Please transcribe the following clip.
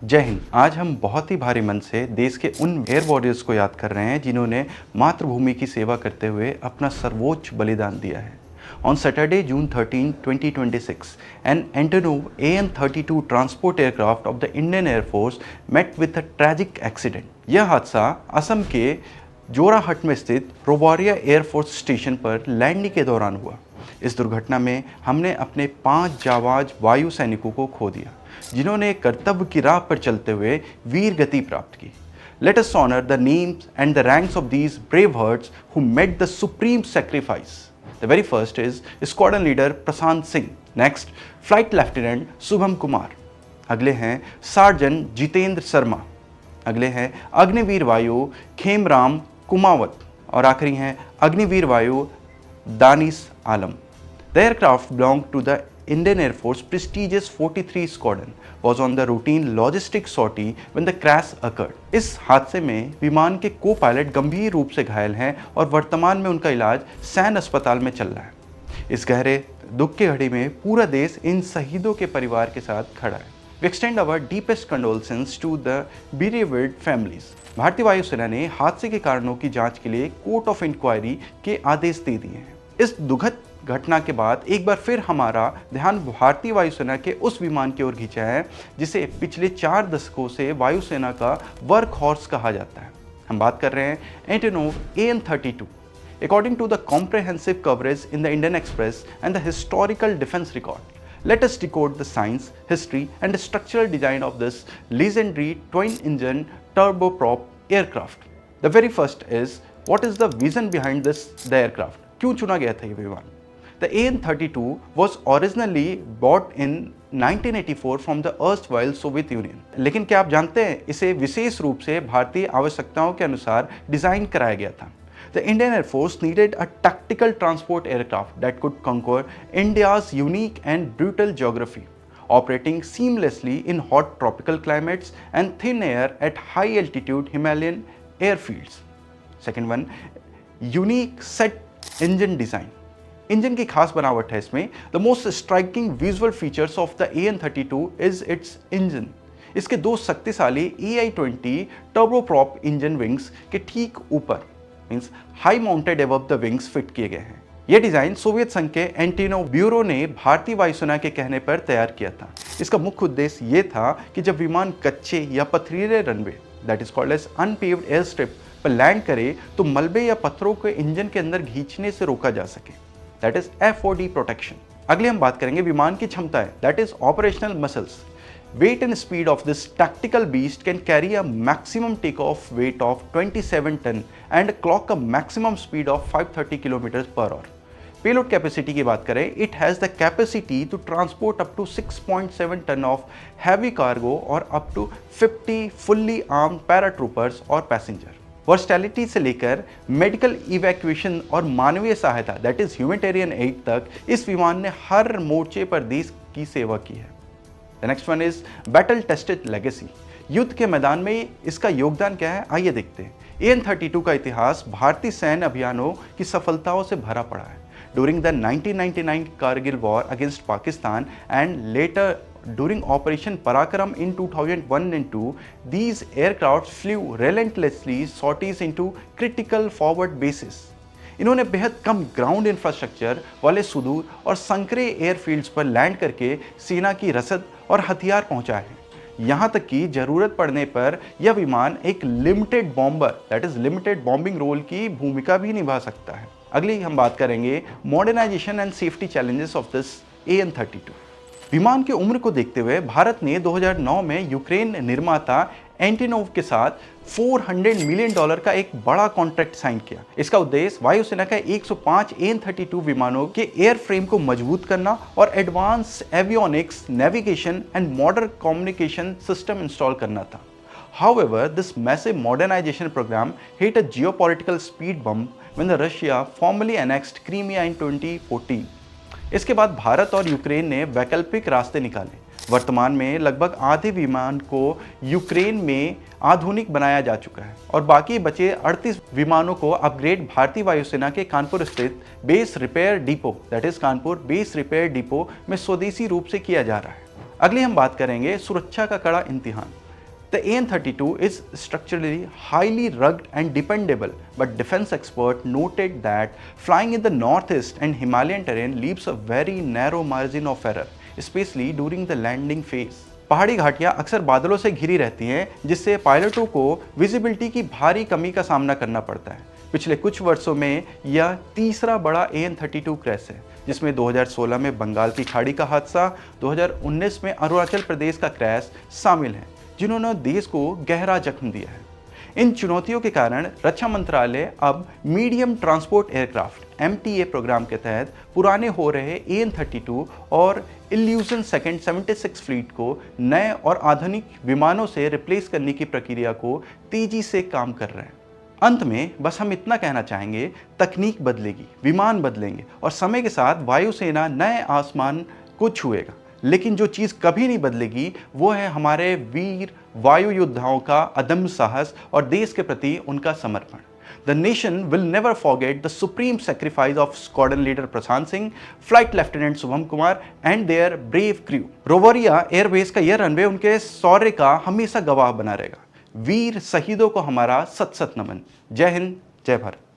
जय हिंद। आज हम बहुत ही भारी मन से देश के उन एयर वॉरियर्स को याद कर रहे हैं जिन्होंने मातृभूमि की सेवा करते हुए अपना सर्वोच्च बलिदान दिया है। On Saturday, June 13, 2026, an Antonov AN-32 transport aircraft of the Indian Air Force met with a tragic accident. यह हादसा असम के जोराहट में स्थित रोबारिया एयरफोर्स स्टेशन पर लैंडिंग के दौरान हुआ। इस दुर्घटना में हमने अपने 5 जाबाज वायु सैनिकों को खो दिया, जिन्होंने कर्तव्य की राह पर चलते हुए वीर गति प्राप्त की। Let us honor the names and the ranks of these brave hearts who made the supreme sacrifice. The very first is Squadron Leader Prasant Singh. Next, Flight Lieutenant Subham Kumar. अगले हैं सार्जेंट जितेंद्र शर्मा। अगले हैं अग्निवीर वायु खेमराम कुमावत और आखिरी हैं अग्निवीर वायु दानिश आलम। The aircraft belonged to the Indian Air Force prestigious 43 Squadron was on the routine logistic sortie when the crash occurred. इस हादसे में विमान के को पायलट गंभीर रूप से घायल हैं और वर्तमान में उनका इलाज सैन्य अस्पताल में चल रहा है। इस गहरे दुख की घड़ी में पूरा देश इन शहीदों के परिवार के साथ खड़ा है। We extend our deepest condolences to the bereaved families. भारतीय वायुसेना ने हादसे के कारणों की जांच के लिए कोर्ट ऑफ इंक्वायरी के आदेश दे दिए हैं। इस दुखद घटना के बाद एक बार फिर हमारा ध्यान भारतीय वायुसेना के उस विमान की ओर खींचा है जिसे पिछले 4 दशकों से वायुसेना का वर्क हॉर्स कहा जाता है। हम बात कर रहे हैं Antonov AN-32। According to the comprehensive coverage in the Indian Express and the historical defense record, let us decode the science, history and the structural design of this legendary twin-engine turboprop aircraft. The very first is, what is the vision behind the aircraft? क्यों चुना गया था ये विमान? The AN-32 was originally bought in 1984 from the erstwhile Soviet Union. लेकिन क्या आप जानते हैं इसे विशेष रूप से भारतीय आवश्यकताओं के अनुसार डिजाइन कराया गया था। The Indian Air Force needed a tactical transport aircraft that could conquer India's unique and brutal geography, operating seamlessly in hot tropical climates and thin air at high altitude Himalayan airfields. Second one, unique set engine design. Engine की खास बनावट है इसमें। The most striking visual features of the AN-32 is it's engine. इसके 2 शक्तिशाली AI-20 turboprop engine wings के ठीक ऊपर means high mounted above the wings fit किए गए हैं। यह डिजाइन सोवियत संघ के एंटीनोव ब्यूरो ने भारतीय वायुसेना के कहने पर तैयार किया था। इसका मुख्य उद्देश्य ये था कि जब विमान कच्चे या पथरीले runway that is called as unpaved air strip पर लैंड करे तो मलबे या पत्थरों को इंजन के अंदर खींचने से रोका जा सके। That is FOD protection. अगले हम बात करेंगे विमान की क्षमता है, that is operational muscles. Weight and speed of this tactical beast can carry a maximum takeoff weight of 27 ton and clock a maximum speed of 530 km per hour. Payload capacity की बात करें, it has the capacity to transport up to 6.7 ton of heavy cargo or up to 50 fully armed paratroopers or passenger. Versatility से लेकर medical evacuation और मानवीय सहायता that is humanitarian add तक इस विमान ने हर मोर्चे पर देश की सेवा की है। The next one is battle tested legacy. युद्ध के मैदान में इसका योगदान क्या है, आइए देखते हैं। AN-32 का इतिहास भारतीय सैन्य अभियानों की सफलताओं से भरा पड़ा है। During the 1999 Kargil war against Pakistan and later during Operation Parakaram in 2001 and 2, these aircraft flew relentlessly sorties into critical forward bases. इन्होंने बेहद कम ग्राउंड इंफ्रास्ट्रक्चर वाले सुदूर और संकरे एयरफील्ड्स पर लैंड करके सेना की रसद और हथियार पहुंचाए हैं। यहाँ तक कि जरूरत पड़ने पर यह विमान एक limited bomber that is limited bombing role की भूमिका भी निभा सकता है। अगली हम बात करेंगे modernisation and safety challenges of this AN-32। विमान की उम्र को देखते हुए भारत ने 2009 में यूक्रेन निर्माता एंटीनोव के साथ $400 मिलियन का एक बड़ा कॉन्ट्रैक्ट साइन किया। इसका उद्देश्य वायुसेना का 105 AN-32 विमानों के एयरफ्रेम को मजबूत करना और advance avionics, navigation and modern communication system install करना था। However, this massive modernization program hit a geopolitical speed bump when Russia formally annexed Crimea in 2014. इसके बाद भारत और यूक्रेन ने वैकल्पिक रास्ते निकाले। वर्तमान में लगभग आधे विमान को यूक्रेन में आधुनिक बनाया जा चुका है और बाकी बचे 38 विमानों को अपग्रेड भारतीय वायुसेना के कानपुर स्थित base repair depot that is Kanpur base repair depot में स्वदेशी रूप से किया जा रहा है। अगली हम बात करेंगे सुरक्षा का कड़ा इम्तिहान The AN-32 is structurally highly rugged and dependable, but defense expert noted that flying in the northeast and Himalayan terrain leaves a very narrow margin of error, especially during the landing phase. पहाड़ी घाटियां अक्सर बादलों से घिरी रहती हैं, जिससे पायलटों को विजिबिलिटी की भारी कमी का सामना करना पड़ता है। पिछले कुछ वर्षों में यह तीसरा बड़ा AN-32 क्रैश है, जिसमें 2016 में बंगाल की खाड़ी का हादसा, 2019 में अरुणाचल प्रदेश का क्रैश शामिल है, जिन्होंने देश को गहरा जख्म दिया है। इन चुनौतियों के कारण रक्षा मंत्रालय अब medium transport aircraft MTA programme के तहत पुराने हो रहे AN-32 और इल्यूजन सेकंड 76 फ्लीट को नए और आधुनिक विमानों से रिप्लेस करने की प्रक्रिया को तेजी से काम कर रहे हैं। अंत में बस हम इतना कहना चाहेंगे, तकनीक बदलेगी, विमान बदलेंगे और समय के साथ वायुसेना नए आसमान को छुएगा, लेकिन जो चीज़ कभी नहीं बदलेगी वो है हमारे वीर वायु योद्धाओं का अदम्य साहस और देश के प्रति उनका समर्पण। The nation will never forget the supreme sacrifice of Squadron Leader Prashant Singh, Flight Lieutenant Shubham Kumar and their brave crew. रोवरिया एयरबेस का यह रनवे उनके शौर्य का हमेशा गवाह बना रहेगा। वीर शहीदों को हमारा सत सत नमन। जय हिंद, जय भारत।